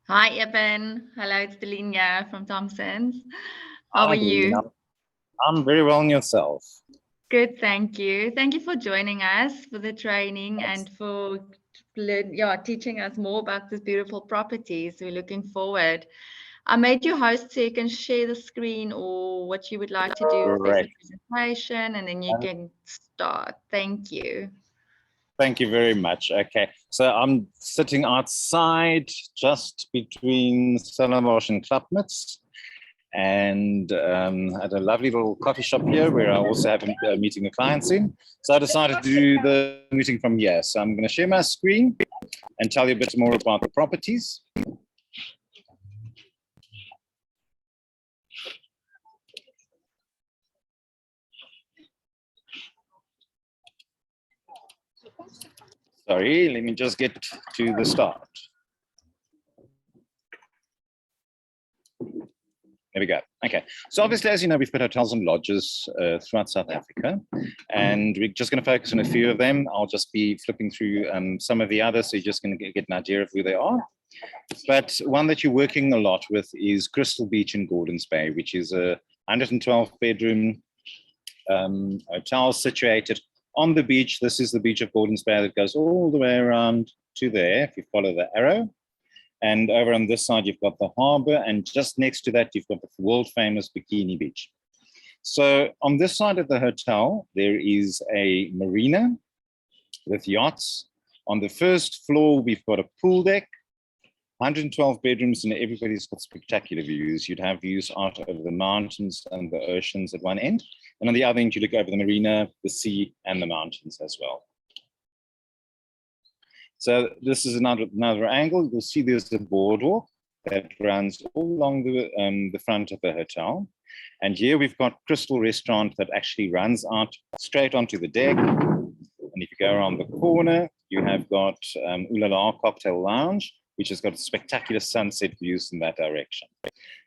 Hi, Eben. Hello, it's Delinia from Thompson's. How are Hi, you? Delina. I'm very well, and yourself? Good, thank you. Thank you for joining us for the training and for teaching us more about these beautiful properties. We're looking forward. I made you host so you can share the screen or what you would like to do if there's a Correct. presentation, and then you can start. Thank you. Thank you very much. Okay, so I'm sitting outside just between Stellenbosch and Klapmuts, and at a lovely little coffee shop here where I also have a meeting of clients in. So I decided to do the meeting from here. So I'm going to share my screen and tell you a bit more about the properties. Sorry, let me just get to the start. There we go. Okay. So obviously, as you know, we've got hotels and lodges throughout South Africa, and we're just going to focus on a few of them. I'll just be flipping through some of the others, so you're just going to get an idea of who they are. But one that you're working a lot with is Crystal Beach in Gordons Bay, which is a 112-bedroom hotel situated on the beach. This is the beach of Gordons Bay that goes all the way around to there, if you follow the arrow. And over on this side, you've got the harbor, and just next to that, you've got the world famous Bikini Beach. So on this side of the hotel, there is a marina with yachts. On the first floor, we've got a pool deck, 112 bedrooms, and everybody's got spectacular views. You'd have views out over the mountains and the oceans at one end. And on the other end, you look over the marina, the sea, and the mountains as well. So this is another angle. You'll see there's a boardwalk that runs all along the front of the hotel. And here we've got Crystal Restaurant that actually runs out straight onto the deck. And if you go around the corner, you have got Ulala Cocktail Lounge, which has got spectacular sunset views in that direction.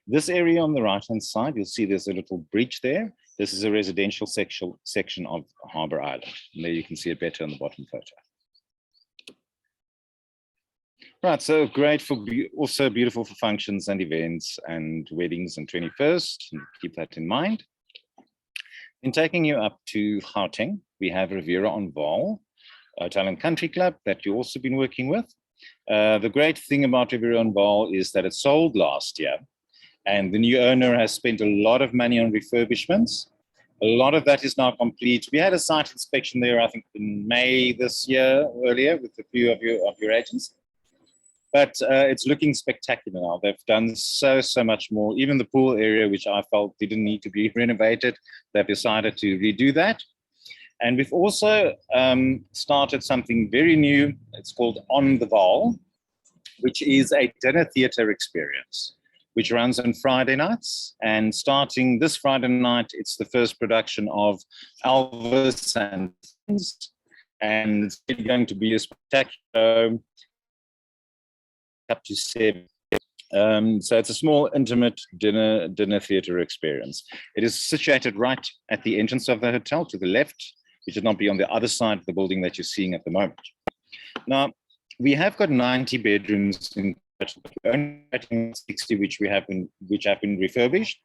This area on the right-hand side, you'll see there's a little bridge there. This is a residential section of Harbour Island. And there you can see it better on the bottom photo. Right, so great for, also beautiful for functions and events and weddings and 21st, keep that in mind. In taking you up to Gauteng, we have Riviera on Vaal, Hotel and Country Club that you've also been working with. The great thing about Riviera on Vaal is that it sold last year, and the new owner has spent a lot of money on refurbishments. A lot of that is now complete. We had a site inspection there, I think in May this year, earlier, with a few of your agents. But it's looking spectacular now. They've done so much more. Even the pool area, which I felt didn't need to be renovated, they've decided to redo that. And we've also started something very new. It's called On the Vaal, which is a dinner theater experience, which runs on Friday nights. And starting this Friday night, it's the first production of Elvis and Friends. And it's going to be a spectacular up to 7. So it's a small, intimate dinner theater experience. It is situated right at the entrance of the hotel to the left, which would not be on the other side of the building that you're seeing at the moment. Now, we have got 90 bedrooms in total, 60 which have been refurbished,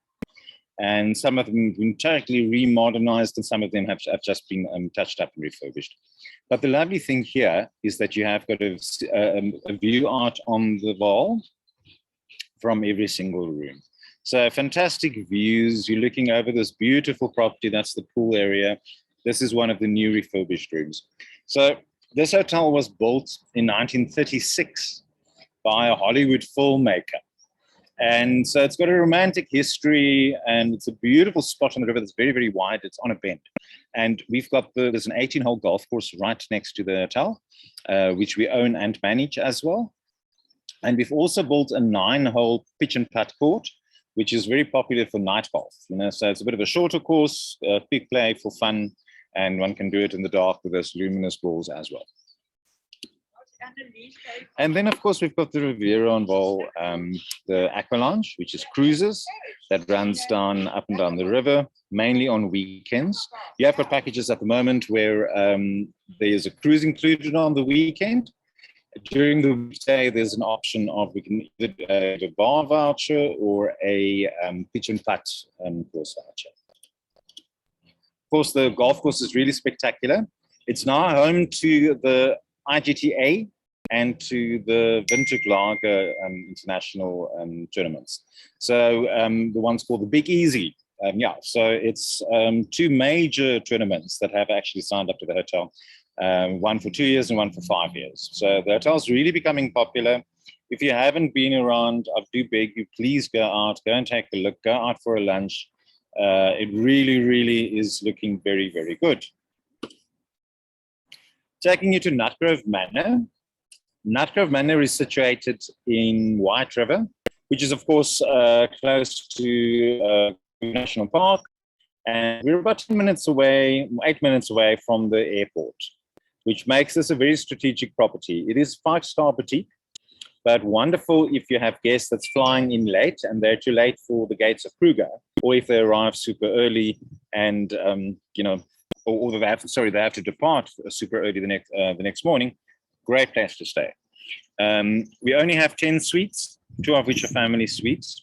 and some of them have been totally remodernized, and some of them have just been touched up and refurbished. But the lovely thing here is that you have got a view out on the Vaal from every single room. So fantastic views. You're looking over this beautiful property. That's the pool area. This is one of the new refurbished rooms. So this hotel was built in 1936 by a Hollywood filmmaker. And so it's got a romantic history, and it's a beautiful spot on the river that's very, very wide. It's on a bend. And we've got there's an 18-hole golf course right next to the hotel, which we own and manage as well. And we've also built a 9-hole pitch and putt court, which is very popular for night golf. So it's a bit of a shorter course, quick play for fun, and one can do it in the dark with those luminous balls as well. And then, of course, we've got the Riviera on Vaal, the Aqua Lounge, which is cruises that runs up and down the river, mainly on weekends. You have got packages at the moment where there's a cruise included on the weekend, During the weekday, there's an option of we can either do a bar voucher or a pitch and putt course voucher. Of course, the golf course is really spectacular. It's now home to the IGTA and to the Windhoek Lager international tournaments. So the one's called the Big Easy. Yeah, so it's two major tournaments that have actually signed up to the hotel. One for 2 years and one for 5 years. So the hotel's really becoming popular. If you haven't been around, I do beg you, please go out, go and take a look, go out for a lunch. It really, really is looking very, very good. Taking you to Nutgrove Manor. Nutgrove Manor is situated in White River, which is of course close to National Park. And we're about 10 minutes away, 8 minutes away from the airport, which makes this a very strategic property. It is 5-star boutique, but wonderful if you have guests that's flying in late and they're too late for the gates of Kruger, or if they arrive super early and, you know, or they have to depart super early the next morning. Great place to stay. We only have 10 suites, 2 of which are family suites.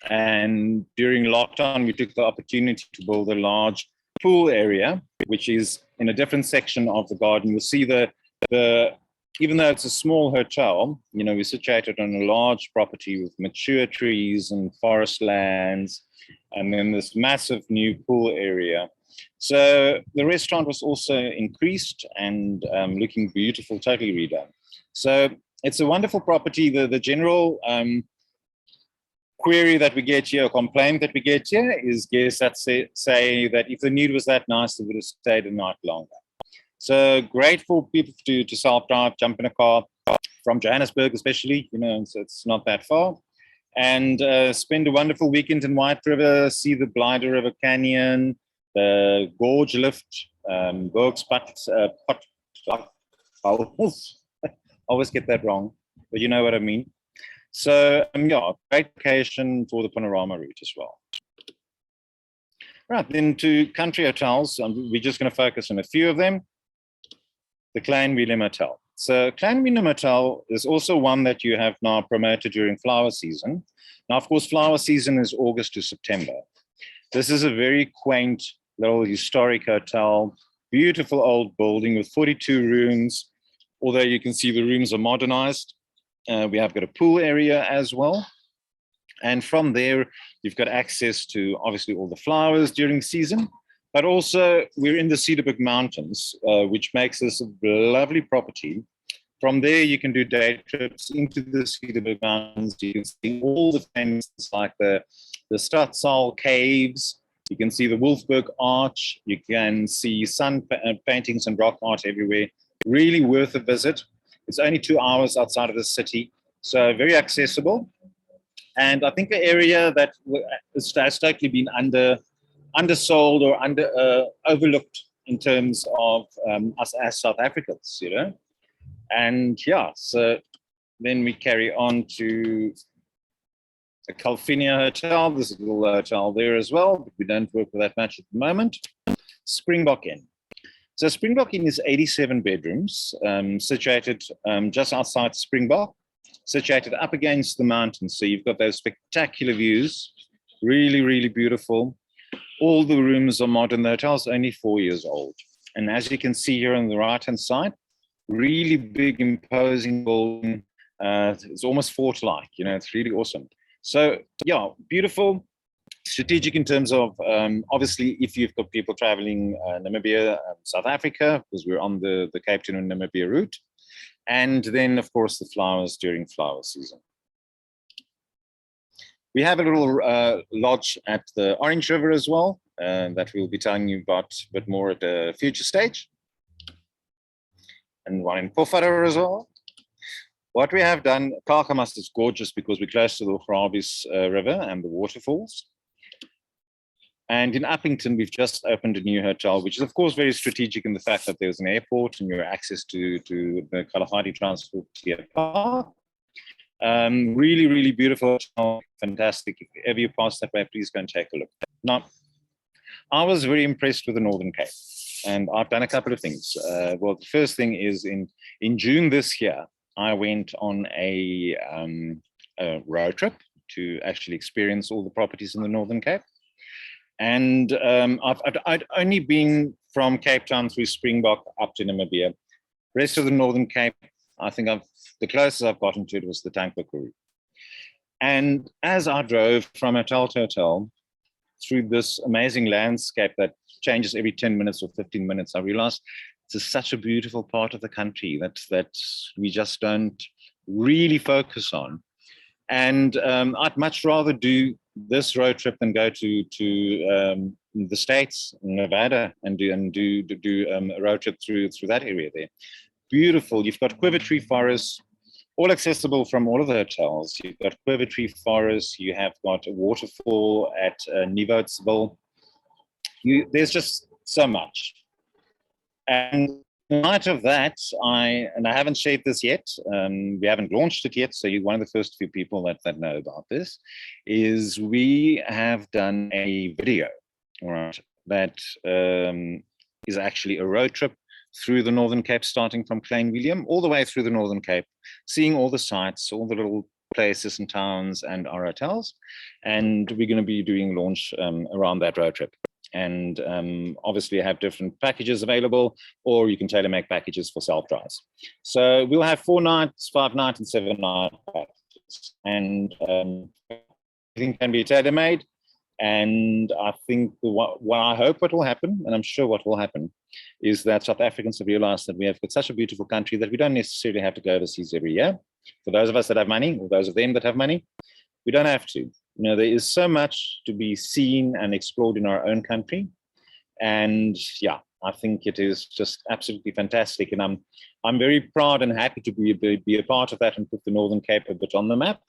And during lockdown, we took the opportunity to build a large pool area, which is in a different section of the garden. You'll see even though it's a small hotel, you know, we're situated on a large property with mature trees and forest lands, and then this massive new pool area. So the restaurant was also increased and looking beautiful, totally redone. So it's a wonderful property. The general query that we get here, or complaint that we get here, is guests that say that if the need was that nice, they would have stayed a night longer. So great for people to self-drive, jump in a car from Johannesburg especially, you know, so it's not that far. And spend a wonderful weekend in White River, see the Blyde River Canyon, the Gorge Lift, Bergspot, always get that wrong, but you know what I mean. So yeah, great location for the panorama route as well. Right, then to country hotels, we're just going to focus on a few of them. The Clanwilliam Hotel. So Clanwilliam Hotel is also one that you have now promoted during flower season. Now, of course, flower season is August to September. This is a very quaint little historic hotel, beautiful old building with 42 rooms, although you can see the rooms are modernized. We have got a pool area as well. And from there, you've got access to obviously all the flowers during season, but also we're in the Cederberg Mountains, which makes this a lovely property. From there, you can do day trips into the Cederberg Mountains. You can see all the things like the Stadssaal caves. You can see the Wolfberg Arch. You can see sun paintings and rock art everywhere. Really worth a visit. It's only 2 hours outside of the city, so very accessible. And I think the area that has totally been undersold or overlooked in terms of us as South Africans, you know. And yeah, so then we carry on to the CALVINIA Hotel. There's a little hotel there as well, but we don't work with that much at the moment. Springbok Inn. So Springbok Inn is 87 bedrooms, situated just outside Springbok, situated up against the mountains. So you've got those spectacular views, really, really beautiful. All the rooms are modern. The hotel's only 4 years old. And as you can see here on the right-hand side, really big, imposing building. It's almost fort-like, you know, it's really awesome. So yeah, beautiful. Strategic in terms of, obviously, if you've got people traveling Namibia, South Africa, because we're on the Cape Town and Namibia route. And then, of course, the flowers during flower season. We have a little lodge at the Orange River as well, that we'll be telling you about a bit more at a future stage. And one in POFADDER as well. What we have done, Kakamas is gorgeous because we're close to the Grabis River and the waterfalls. And in Uppington, we've just opened a new hotel, which is, of course, very strategic in the fact that there's an airport and your access to the Kalahari Transport Park. Really, really beautiful hotel, fantastic. If ever you pass that way, please go and take a look. Now, I was very impressed with the Northern Cape. and I've done a couple of things. Well, the first thing is in June this year, I went on a road trip to actually experience all the properties in the Northern Cape. And I'd only been from Cape Town through Springbok up to Namibia. Rest of the Northern Cape, I think the closest I've gotten to it was the Tankwa. And as I drove from hotel to hotel through this amazing landscape that changes every 10 minutes or 15 minutes, I realized this is such a beautiful part of the country that we just don't really focus on. And I'd much rather do this road trip than go to the States, Nevada, and do a road trip through that area there. Beautiful. You've got quiver tree forests, all accessible from all of the hotels. You've got quiver tree forests. You have got a waterfall at Nieuwoudtsville. There's just so much. And in light of that, I haven't shared this yet. We haven't launched it yet, so you're one of the first few people that know about this. Is we have done a video, right? That is actually a road trip through the Northern Cape, starting from Clanwilliam all the way through the Northern Cape, seeing all the sites, all the little places and towns and our hotels. And we're going to be doing launch around that road trip. And obviously have different packages available, or you can tailor make packages for self-drives. So we'll have 4 nights, 5 nights, and 7 night packages. And everything can be tailor-made. And I think what I hope what will happen, and I'm sure what will happen, is that South Africans have realized that we have got such a beautiful country that we don't necessarily have to go overseas every year. For those of us that have money, or those of them that have money, we don't have to. You know, there is so much to be seen and explored in our own country. And yeah, I think it is just absolutely fantastic. And I'm very proud and happy to be a part of that and put the Northern Cape a bit on the map,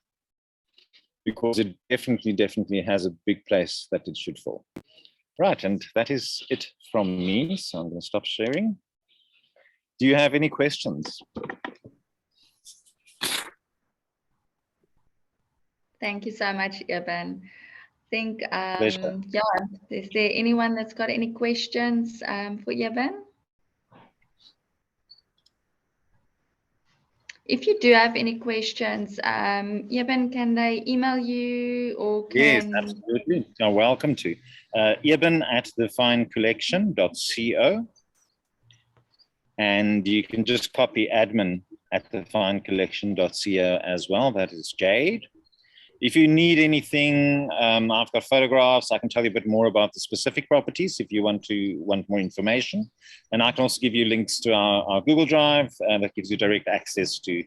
because it definitely has a big place that it should fall. Right, and that is it from me. So I'm going to stop sharing. Do you have any questions? Thank you so much, Eben. I think, Pleasure. yeah, is there anyone that's got any questions for Eben? If you do have any questions, Eben, can they email you or can... Yes, absolutely. You're welcome to. Eben at thefinecollection.co. And you can just copy admin at thefinecollection.co as well. That is Jade. If you need anything, I've got photographs. I can tell you a bit more about the specific properties if you want more information. And I can also give you links to our Google Drive, and that gives you direct access to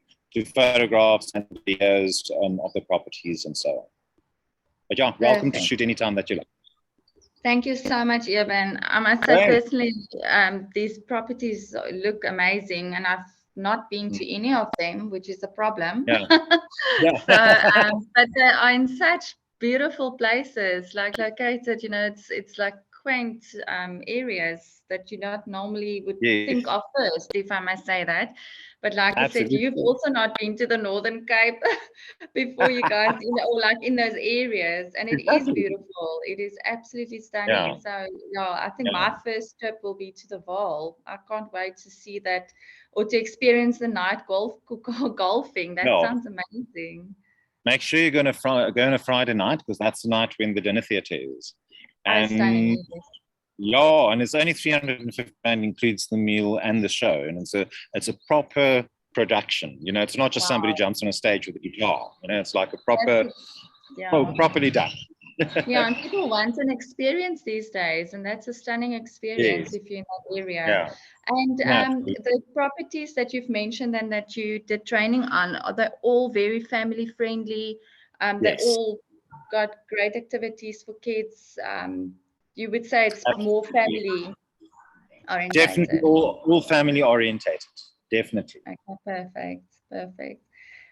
photographs and videos of the properties and so on. But yeah, welcome to shoot anytime that you like. Thank you so much, Eben. I must say personally, these properties look amazing, and I've not been to any of them, which is a problem. Yeah. Yeah. So, but they are in such beautiful places, like located, you know, it's like quaint areas that you not normally would think of first, if I may say that. But like Absolutely. I said, you've also not been to the Northern Cape before you guys, you know, or like in those areas, and it is beautiful. It is absolutely stunning. Yeah. So yeah, I think my first trip will be to the Vaal. I can't wait to see that, or to experience the night golfing. That sounds amazing. Make sure you're going to go on a Friday night, because that's the night when the dinner theatre is. And yeah, and it's only 350 rand, includes the meal and the show, and it's a proper production. You know, it's not just somebody jumps on a stage with a guitar. You know, it's like a properly done. Yeah, and people want an experience these days, and that's a stunning experience if you're in that area. Yeah. And the properties that you've mentioned and that you did training on, are they all very family friendly? They all got great activities for kids. You would say it's more family oriented. Definitely all family orientated. Definitely. Okay, perfect.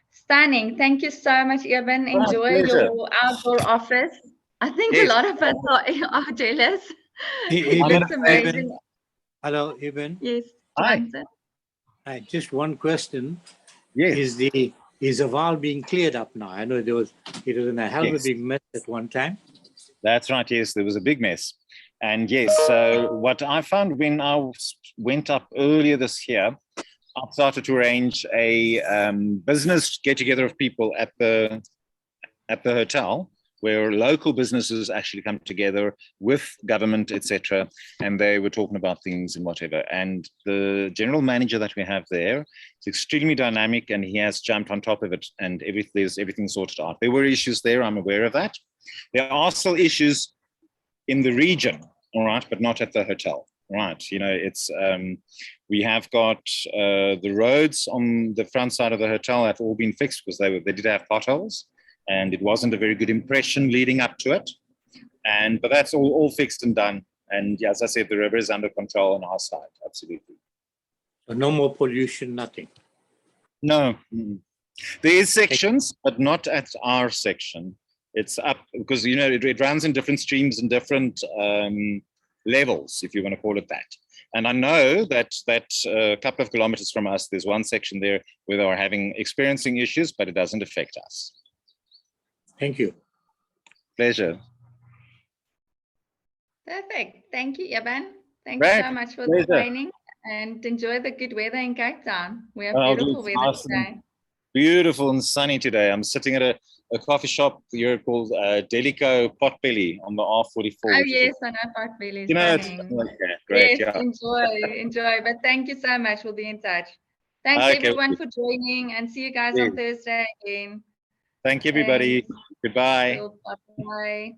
Stunning. Thank you so much, Eben. Enjoy your outdoor office. I think a lot of us are jealous. It looks amazing. Hello, Eben. Yes. Hi. Hi. Just one question. Yes. Is the Vaal being cleared up now? I know it was in a hell of a big mess at one time. That's right. Yes, there was a big mess. And yes, so what I found when I went up earlier this year, I started to arrange a business get-together of people at the hotel, where local businesses actually come together with government, etc., and they were talking about things and whatever. And the general manager that we have there is extremely dynamic, and he has jumped on top of it, and there's everything sorted out. There were issues there, I'm aware of that. There are still issues in the region, all right, but not at the hotel, right? You know, it's we have got the roads on the front side of the hotel have all been fixed because they did have potholes, and it wasn't a very good impression leading up to it. But that's all fixed and done. And yeah, as I said, the river is under control on our side, absolutely. So no more pollution, nothing. No, there is sections, but not at our section. It's up because, you know, it runs in different streams and different levels, if you want to call it that. And I know that a couple of kilometers from us, there's one section there where they are experiencing issues, but it doesn't affect us. Thank you. Pleasure. Perfect. Thank you, Evan. Thanks Right. so much for Pleasure. the training, and enjoy the good weather in Cape Town. We have Oh, beautiful it's weather awesome. today. Beautiful and sunny today. I'm sitting at a coffee shop here called Delico Potbelly on the R44. Oh yes, I know Potbelly is You know, stunning. okay, great. Yes, Yeah. enjoy. But thank you so much. We'll be in touch. Thanks Okay. everyone for joining, and see you guys on Thursday again. Thank you, everybody. Thanks. Goodbye. Bye.